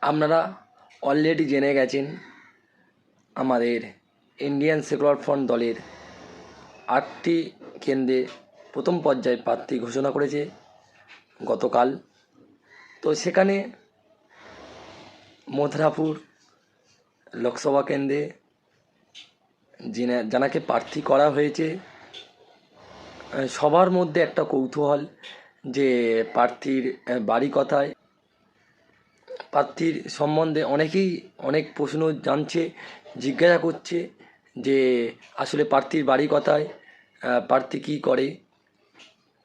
আপনারা অলরেডি জেনে গেছেন আমাদের ইন্ডিয়ান সেকুলার ফ্রন্ট দলের 8টি কেন্দ্রে প্রথম পর্যায়ে প্রার্থী ঘোষণা করেছে গতকাল। তো সেখানে মথুরাপুর লোকসভা কেন্দ্রে যাকে প্রার্থী করা হয়েছে, সবার মধ্যে একটা কৌতূহল যে প্রার্থীর বাড়ি কোথায়। প্রার্থীর সম্বন্ধে অনেকেই অনেক প্রশ্ন জানছে, জিজ্ঞাসা করছে যে আসলে প্রার্থীর বাড়ি কোথায়, প্রার্থী কী করে।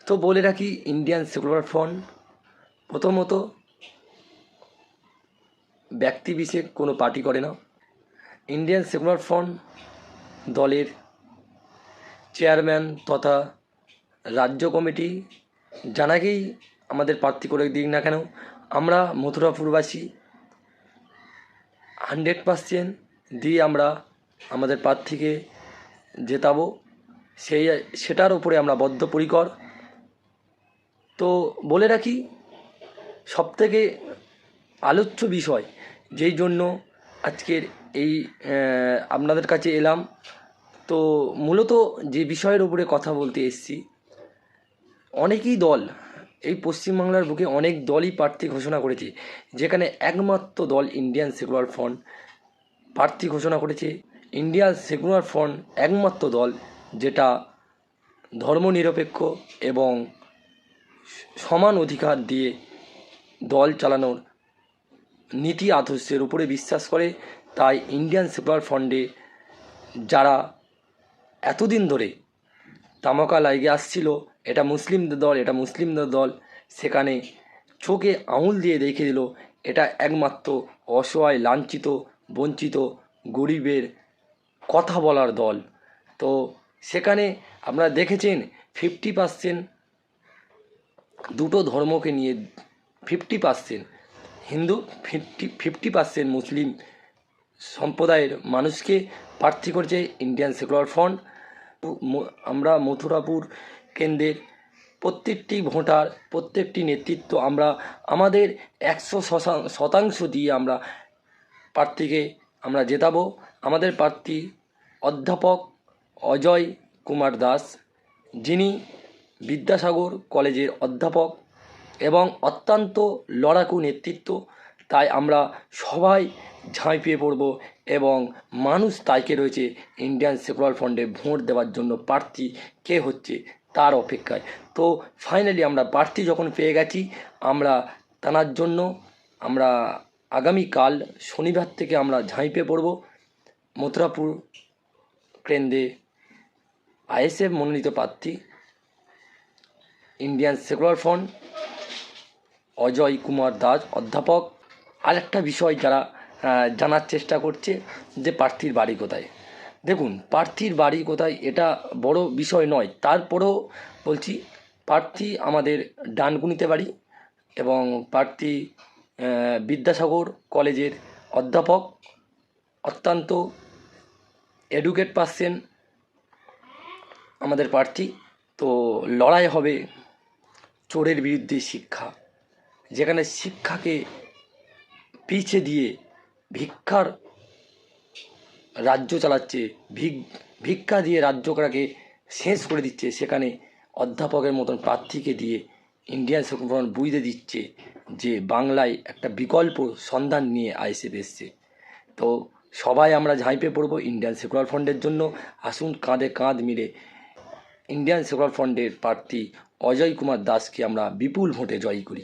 তো বলে রাখি, ইন্ডিয়ান সেকুলার ফ্রন্ট প্রথমত ব্যক্তি বিশেষ কোনো পার্টি করে না। ইন্ডিয়ান সেকুলার ফ্রন্ট দলের চেয়ারম্যান তথা রাজ্য কমিটি জানাকেই আমাদের প্রার্থী করে দিক না কেন, আমরা মথুরাপুরবাসী 100% দিয়ে আমরা আমাদের প্রার্থীকে জেতাবো, সেটার উপরে আমরা বদ্ধপরিকর। তো বলে রাখি, সবথেকে আলোচ্য বিষয় যেই জন্য আজকের এই আপনাদের কাছে এলাম, তো মূলত যে বিষয়ের উপরে কথা বলতে এসেছি, অনেকই দল এই পশ্চিমবাংলার বুকে অনেক দলই প্রার্থী ঘোষণা করেছে, যেখানে একমাত্র দল ইন্ডিয়ান সেকুলার ফ্রন্ট প্রার্থী ঘোষণা করেছে। ইন্ডিয়ান সেকুলার ফ্রন্ট একমাত্র দল যেটা ধর্মনিরপেক্ষ এবং সমান অধিকার দিয়ে দল চালানোর নীতি আদর্শের উপরে বিশ্বাস করে। তাই ইন্ডিয়ান সেকুলার ফ্রন্টে যারা এতদিন ধরে তামাকা লাগিয়ে আসছিল এটা মুসলিমদের দল, এটা মুসলিমদের দল, সেখানে চোখে আঙুল দিয়ে দেখিয়ে দিল এটা একমাত্র অসহায়, লাঞ্ছিত, বঞ্চিত, গরিবের কথা বলার দল। তো সেখানে আপনারা দেখেছেন 50% দুটো ধর্মকে নিয়ে, 50% হিন্দু, 50% মুসলিম সম্প্রদায়ের মানুষকে প্রার্থী করেছে ইন্ডিয়ান সেকুলার ফ্রন্ট। আমরা মথুরাপুর কেন্দ্রের প্রত্যেকটি ভোটার, প্রত্যেকটি নেতৃত্ব আমরা আমাদের 100% দিয়ে আমরা প্রার্থীকে আমরা জেতাবো। আমাদের প্রার্থী অধ্যাপক অজয় কুমার দাস, যিনি বিদ্যাসাগর কলেজের অধ্যাপক এবং অত্যন্ত লড়াকু নেতৃত্ব। তাই আমরা সবাই ঝাঁপিয়ে পড়ব এবং মানুষ তাইকে রয়েছে ইন্ডিয়ান সেকুলার ফ্রন্টে ভোট দেওয়ার জন্য, প্রার্থী কে হচ্ছে তার অপেক্ষায়। তো ফাইনালি আমরা প্রার্থী যখন পেয়ে গেছি, আমরা টানার জন্য আমরা আগামীকাল শনিবার থেকে আমরা ঝাঁপিয়ে পড়ব মথুরাপুর কেন্দ্রে আইএসএফ মনোনীত প্রার্থী Indian secular front Ajay Kumar Das অধ্যাপক। আরেকটা বিষয় যারা জানার চেষ্টা করছে যে প্রার্থীর বাড়ি কোথায়, দেখুন প্রার্থীর বাড়ি কোথায় এটা বড় বিষয় নয়, তারপরেও বলছি প্রার্থী আমাদের ডানকুনিতে বাড়ি এবং প্রার্থী বিদ্যাসাগর কলেজের অধ্যাপক, অত্যন্ত এডুকেট পার্সন আমাদের প্রার্থী। তো লড়াই হবে চোরের বিরুদ্ধে শিক্ষা, যেখানে শিক্ষাকে পিছিয়ে দিয়ে ভিক্ষার রাজ্য চালাচ্ছে, ভিক্ষা দিয়ে রাজ্যটাকে শেষ করে দিচ্ছে, সেখানে অধ্যাপকের মতন প্রার্থীকে দিয়ে ইন্ডিয়ান সেকুলার ফ্রন্ট বুঝতে দিচ্ছে যে বাংলায় একটা বিকল্প সন্ধান নিয়ে আইএসএফ এসছে। তো সবাই আমরা ঝাঁপিয়ে পড়ব ইন্ডিয়ান সেকুলার ফ্রন্টের জন্য। আসুন কাঁধে কাঁধ মিলে ইন্ডিয়ান সেকুলার ফ্রন্টের প্রার্থী অজয় কুমার দাসকে আমরা বিপুল ভোটে জয়ী করি।